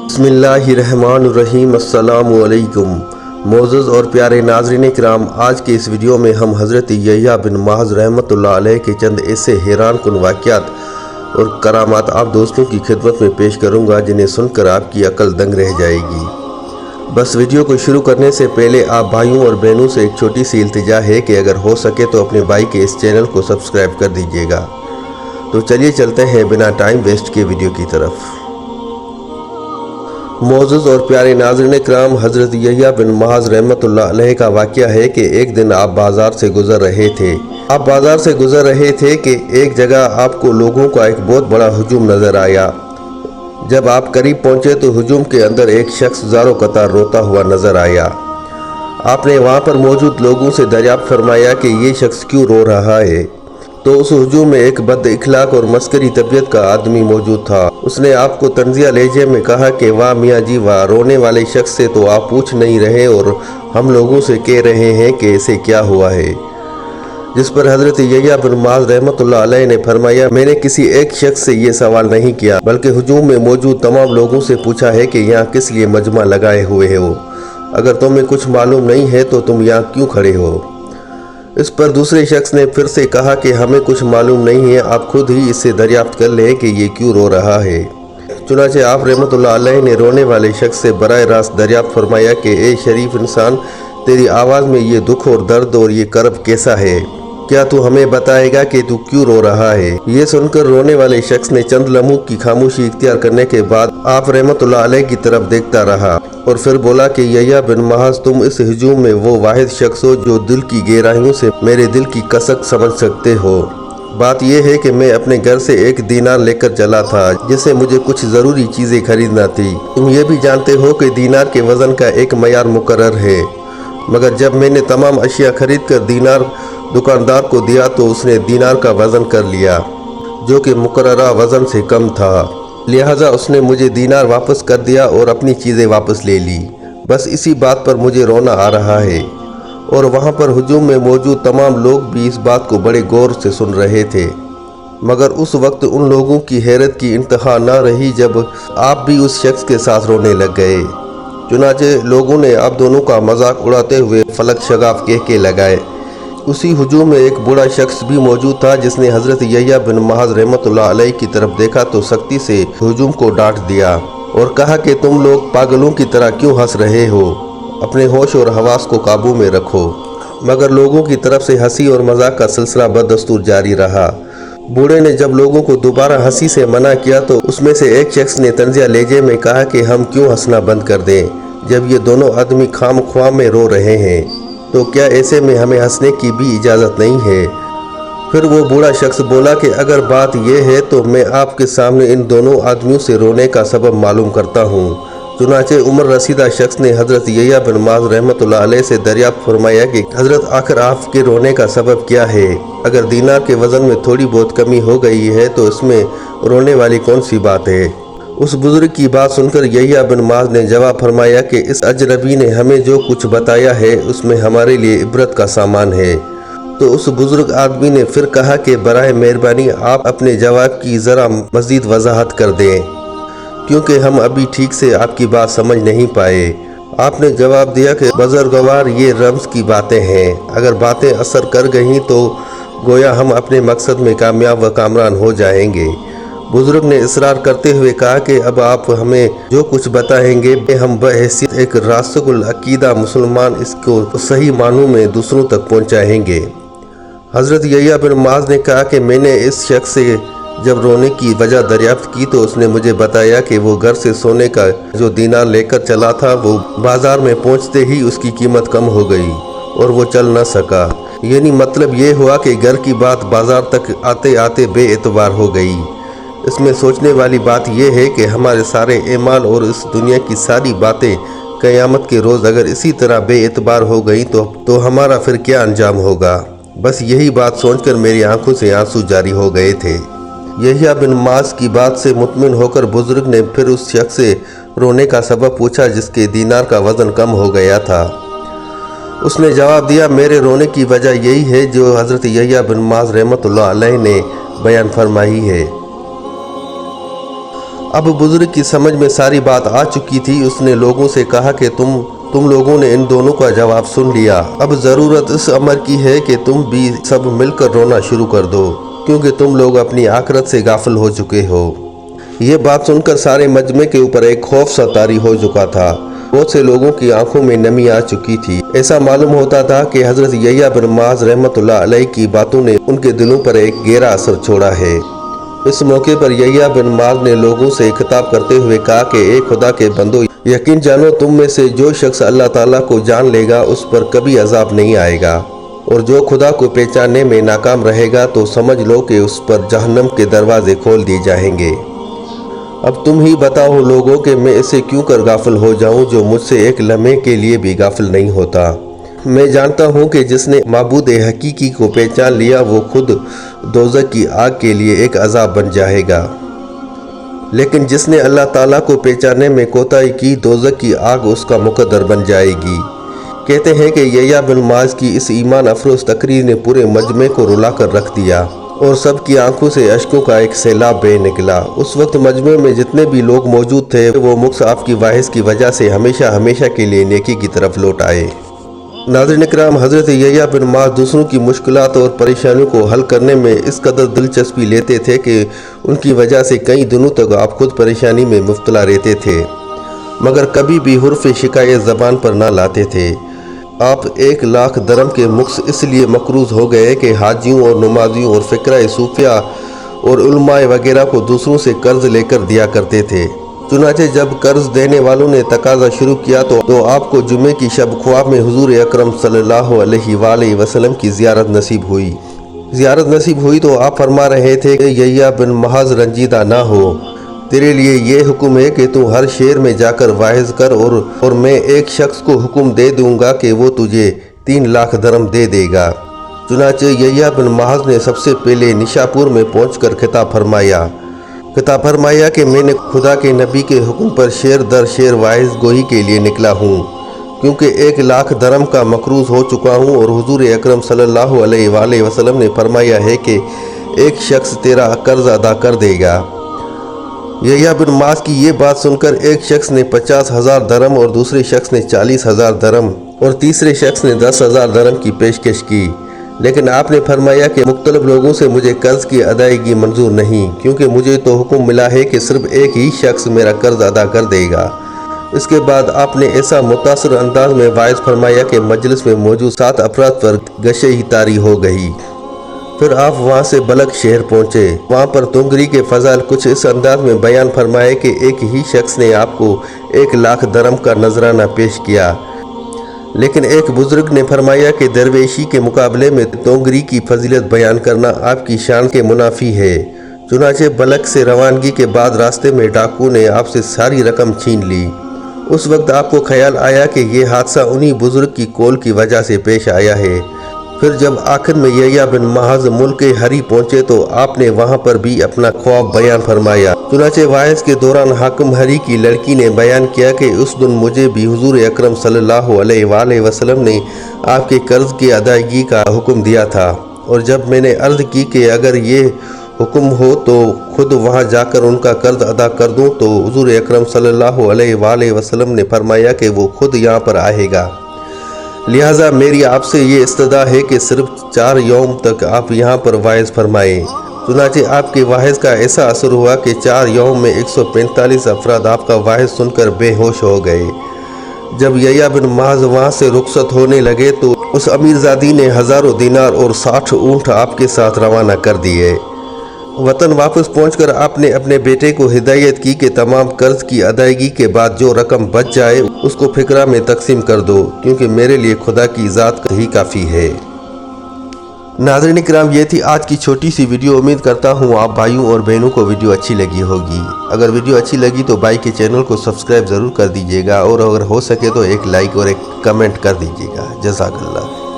बिस्मिल्लाहिर्रहमानिर्रहीम। अस्सलामुअलैकुम। मोअज़्ज़ज़ और प्यारे नाज़रीन किराम, आज के इस वीडियो में हम हज़रत यहया बिन मुआज़ रहमतुल्लाह अलैह के चंद ऐसे हैरान कुन वाक़यात और करामात आप दोस्तों की खिदमत में पेश करूँगा जिन्हें सुनकर आपकी अक्ल दंग रह जाएगी। बस वीडियो को शुरू करने से पहले आप भाइयों और बहनों से एक छोटी सी इल्तिजा है कि अगर हो सके तो अपने भाई के इस चैनल को सब्सक्राइब कर दीजिएगा। तो चलिए चलते हैं बिना टाइम वेस्ट के वीडियो की तरफ। मोअज़्ज़ज़ और प्यारे नाज़रीन किराम, हज़रत यहया बिन मुआज़ रहमतुल्लाह अलैह का वाक़या है कि एक दिन आप बाज़ार से गुज़र रहे थे कि एक जगह आपको लोगों का एक बहुत बड़ा हुजूम नज़र आया। जब आप करीब पहुँचे तो हुजूम के अंदर एक शख्स ज़ारो कतार रोता हुआ नज़र आया। आपने वहाँ पर मौजूद लोगों से दरियाफ्त फरमाया कि ये शख्स क्यों रो रहा है। तो उस हुजूम में एक बद इखलाक और मस्करी तबीयत का आदमी मौजूद था। उसने आपको तंज़िया लहजे में कहा कि वाह मियाँ जी वाह, रोने वाले शख्स से तो आप पूछ नहीं रहे और हम लोगों से कह रहे हैं कि इसे क्या हुआ है। जिस पर हज़रत यहया बिन मुआज़ रहमतुल्लाह अलैह ने फरमाया, मैंने किसी एक शख्स से ये सवाल नहीं किया बल्कि हुजूम में मौजूद तमाम लोगों से पूछा है कि यहाँ किस लिए मजमा लगाए हुए हो। अगर तुम्हें कुछ मालूम नहीं है तो तुम यहाँ क्यों खड़े हो। इस पर दूसरे शख्स ने फिर से कहा कि हमें कुछ मालूम नहीं है, आप खुद ही इससे दरियाफ्त कर लें कि ये क्यों रो रहा है। चुनांचे आप रहमतुल्लाह अलैह ने रोने वाले शख्स से बराह रास्त दरियाफ्त फरमाया कि ए शरीफ इंसान, तेरी आवाज़ में ये दुख और दर्द और ये करब कैसा है, क्या तू हमें बताएगा कि तू क्यों रो रहा है। ये सुनकर रोने वाले शख्स ने चंद लम्हों की खामोशी इख्तियार करने के बाद आप रहमतुल्लाह अलैह की तरफ देखता रहा और फिर बोला कि यहया बिन मुआज़, तुम इस हुजूम में वो वाहिद शख्स हो जो दिल की गहराइयों से मेरे दिल की कसक समझ सकते हो। बात यह है कि मैं अपने घर से एक दीनार लेकर चला था जिससे मुझे कुछ ज़रूरी चीज़ें खरीदना थी। तुम ये भी जानते हो कि दीनार के वज़न का एक मयार मुकर्रर है, मगर जब मैंने तमाम अशिया खरीद कर दीनार दुकानदार को दिया तो उसने दीनार का वज़न कर लिया जो कि मुकर्ररा वज़न से कम था। लिहाजा उसने मुझे दीनार वापस कर दिया और अपनी चीज़ें वापस ले ली। बस इसी बात पर मुझे रोना आ रहा है। और वहाँ पर हुजूम में मौजूद तमाम लोग भी इस बात को बड़े गौर से सुन रहे थे, मगर उस वक्त उन लोगों की हैरत की इंतहा न रही जब आप भी उस शख्स के साथ रोने लग गए। चुनांचे लोगों ने आप दोनों का मजाक उड़ाते हुए फलक शगाफ कह के लगाए। उसी हुजूम में एक बूढ़ा शख्स भी मौजूद था जिसने हज़रत यहया बिन मुआज़ रहमतुल्लाह अलैह की तरफ देखा तो सख्ती से हुजूम को डांट दिया और कहा कि तुम लोग पागलों की तरह क्यों हंस रहे हो, अपने होश और हवास को काबू में रखो। मगर लोगों की तरफ से हंसी और मजाक का सिलसिला बदस्तूर जारी रहा। बूढ़े ने जब लोगों को दोबारा हंसी से मना किया तो उसमें से एक शख्स ने तंज़िया लहजे में कहा कि हम क्यों हंसना बंद कर दें, जब ये दोनों आदमी खाम ख्वाह में रो रहे हैं तो क्या ऐसे में हमें हंसने की भी इजाज़त नहीं है। फिर वो बूढ़ा शख्स बोला कि अगर बात यह है तो मैं आपके सामने इन दोनों आदमियों से रोने का सबब मालूम करता हूँ। चुनांचे उम्र रसीदा शख्स ने हज़रत यहया बिन मुआज़ रहमतुल्लाह अलैह से दरियाफ्त फरमाया कि हज़रत आखिर आपके रोने का सबब क्या है। अगर दीनार के वज़न में थोड़ी बहुत कमी हो गई है तो इसमें रोने वाली कौन सी बात है। उस बुज़ुर्ग की बात सुनकर यहया बिन मुआज़ ने जवाब फरमाया कि इस अजनबी ने हमें जो कुछ बताया है उसमें हमारे लिए इबरत का सामान है। तो उस बुज़ुर्ग आदमी ने फिर कहा कि बराए मेहरबानी आप अपने जवाब की ज़रा मज़ीद वजाहत कर दें, क्योंकि हम अभी ठीक से आपकी बात समझ नहीं पाए। आपने जवाब दिया कि बुज़ुर्गवार, ये रम्ज़ की बातें हैं, अगर बातें असर कर गईं तो गोया हम अपने मकसद में कामयाब व कामरान हो जाएंगे। बुजुर्ग ने इसरार करते हुए कहा कि अब आप हमें जो कुछ बताएंगे हम बहैसियत एक रासिकुल अकीदा मुसलमान इसको सही मानों में दूसरों तक पहुंचाएंगे। हज़रत यहया बिन मुआज़ ने कहा कि मैंने इस शख्स से जब रोने की वजह दरियाफ्त की तो उसने मुझे बताया कि वो घर से सोने का जो दीनार लेकर चला था वो बाज़ार में पहुँचते ही उसकी कीमत कम हो गई और वो चल न सका। यानी मतलब ये हुआ कि घर की बात बाज़ार तक आते आते बेएतबार हो गई। इसमें सोचने वाली बात यह है कि हमारे सारे ईमान और इस दुनिया की सारी बातें क़यामत के रोज़ अगर इसी तरह बेएतबार हो गई तो हमारा फिर क्या अंजाम होगा। बस यही बात सोचकर मेरी आंखों से आंसू जारी हो गए थे। यहया बिन मुआज़ की बात से मुतमिन होकर बुज़ुर्ग ने फिर उस शख्स से रोने का सबब पूछा जिसके दीनार का वज़न कम हो गया था। उसने जवाब दिया, मेरे रोने की वजह यही है जो हज़रत यहया बिन मुआज़ रहमतुल्लाह अलैह ने बयान फरमाई है। अब बुजुर्ग की समझ में सारी बात आ चुकी थी। उसने लोगों से कहा कि तुम लोगों ने इन दोनों का जवाब सुन लिया। अब ज़रूरत इस अमर की है कि तुम भी सब मिलकर रोना शुरू कर दो, क्योंकि तुम लोग अपनी आखिरत से गाफिल हो चुके हो। ये बात सुनकर सारे मजमे के ऊपर एक खौफ सा तारी हो चुका था। बहुत से लोगों की आंखों में नमी आ चुकी थी। ऐसा मालूम होता था कि हज़रत यहया बिन मुआज़ रहमतुल्लाह अलैह की बातों ने उनके दिलों पर एक गहरा असर छोड़ा है। इस मौके पर यहया बिन मुआज़ ने लोगों से खिताब करते हुए कहा कि ए खुदा के बंदो, यकीन जानो तुम में से जो शख्स अल्लाह ताला को जान लेगा उस पर कभी अजाब नहीं आएगा, और जो खुदा को पहचानने में नाकाम रहेगा तो समझ लो कि उस पर जहन्नम के दरवाजे खोल दिए जाएंगे। अब तुम ही बताओ लोगों कि मैं इसे क्यों कर गाफिल हो जाऊं जो मुझसे एक लम्हे के लिए भी गाफिल नहीं होता। मैं जानता हूं कि जिसने माबूद हकीकी को पहचान लिया वो खुद दोज़ख की आग के लिए एक अजाब बन जाएगा, लेकिन जिसने अल्लाह ताला को पहचानने में कोताही की दोज़ख की आग उसका मुकद्दर बन जाएगी। कहते हैं कि यहया बिन मुआज़ की इस ईमान अफरोज़ तकरीर ने पूरे मजमे को रुला कर रख दिया और सबकी आंखों से अश्कों का एक सैलाब बह निकला। उस वक्त मजमे में जितने भी लोग मौजूद थे वो मुख्स आपकी वाहिस की वजह से हमेशा हमेशा के लिए नेकी की तरफ लौट आए। नाज़रीन इकराम, हज़रत यहया बिन मुआज़ दूसरों की मुश्किलात और परेशानियों को हल करने में इस कदर दिलचस्पी लेते थे कि उनकी वजह से कई दिनों तक आप खुद परेशानी में मुब्तला रहते थे, मगर कभी भी हुर्फ शिकायत ज़बान पर ना लाते थे। आप 1 लाख दरम के मुक्स इसलिए मकरूज़ हो गए कि हाजियों और नमाजियों और फ़िक्रा सूफिया और उलमाए वगैरह को दूसरों से कर्ज़ लेकर दिया करते थे। चुनाचे जब कर्ज़ देने वालों ने तकाजा शुरू किया तो आपको जुमे की शब ख्वाब में हुजूर अकरम सल्लल्लाहु अलैहि वसल्लम की ज़ियारत नसीब हुई तो आप फरमा रहे थे कि यहया बिन मुआज़ रंजीदा ना हो, तेरे लिए ये हुक्म है कि तू हर शहर में जाकर वाइज़ कर और मैं एक शख्स को हुक्म दे दूंगा कि वो तुझे 3 लाख दरम दे देगा। चुनाचे यहया बिन मुआज़ ने सबसे पहले निशापुर में पहुंचकर खिताब फरमाया कि मैंने खुदा के नबी के हुक्म पर शेर दर शेर वाइज़ गोही के लिए निकला हूँ, क्योंकि 1 लाख दरम का मकरूज़ हो चुका हूँ और हुजूर अकरम सल्लल्लाहु अलैहि वसल्लम ने फरमाया है कि एक शख्स तेरा कर्ज अदा कर देगा। यहया बिन मुआज़ की ये बात सुनकर एक शख्स ने 50,000 दरम और दूसरे शख्स ने 40,000 दरम और तीसरे शख्स ने 10,000 दरम की पेशकश की, लेकिन आपने फरमाया कि मुख्तलिफ लोगों से मुझे कर्ज़ की अदायगी मंजूर नहीं, क्योंकि मुझे तो हुक्म मिला है कि सिर्फ एक ही शख्स मेरा कर्ज अदा कर देगा। इसके बाद आपने ऐसा मुतासर अंदाज में वाइज़ फरमाया कि मजलिस में मौजूद 7 अफराद पर गशे ही तारी हो गई। फिर आप वहाँ से बलक शहर पहुँचे। वहाँ पर तुंगरी के फ़ज़ाइल कुछ इस अंदाज में बयान फरमाए कि एक ही शख्स ने आपको 1 लाख दरम का नजराना पेश किया, लेकिन एक बुजुर्ग ने फरमाया कि दरवेशी के मुकाबले में तोंगरी की फजीलत बयान करना आपकी शान के मुनाफी है। चुनाचे बलक से रवानगी के बाद रास्ते में डाकू ने आपसे सारी रकम छीन ली। उस वक्त आपको ख्याल आया कि यह हादसा उन्हीं बुजुर्ग की कौल की वजह से पेश आया है। फिर जब आखिर में यहया बिन मुआज़ मुल्क हरी पहुँचे तो आपने वहाँ पर भी अपना ख्वाब बयान फरमाया। चुनाचे वाइज़ के दौरान हाकिम हरी की लड़की ने बयान किया कि उस दिन मुझे भी हुजूर अकरम सल्लल्लाहु अलैहि वसल्लम ने आपके कर्ज़ की अदायगी का हुक्म दिया था, और जब मैंने अर्ज़ की कि अगर ये हुक्म हो तो खुद वहाँ जाकर उनका कर्ज अदा कर दूँ, तो हुजूर अकरम सल्लल्लाहु अलैहि वसल्लम ने फरमाया कि वो खुद यहाँ पर आएगा। लिहाजा मेरी आपसे ये इस्तदा है कि सिर्फ 4 यौम तक आप यहाँ पर वाइज़ फरमाएँ। चुनाचे आपके वाइज़ का ऐसा असर हुआ कि 4 यौम में 145 अफराद आपका वाइज़ सुनकर बेहोश हो गए। जब यहया बिन मुआज़ वहाँ से रुखसत होने लगे तो उस अमीरजादी ने हज़ारों दिनार और 60 ऊँट आपके साथ रवाना कर दिए। वतन वापस पहुंचकर आपने अपने बेटे को हिदायत की कि तमाम कर्ज की अदायगी के बाद जो रकम बच जाए उसको फिक्रा में तकसीम कर दो, क्योंकि मेरे लिए खुदा की ज़ात ही काफ़ी है। नाज़रीन इकराम, ये थी आज की छोटी सी वीडियो। उम्मीद करता हूँ आप भाइयों और बहनों को वीडियो अच्छी लगी होगी। अगर वीडियो अच्छी लगी तो भाई के चैनल को सब्सक्राइब ज़रूर कर दीजिएगा, और अगर हो सके तो एक लाइक और एक कमेंट कर दीजिएगा। जज़ाकल्लाह।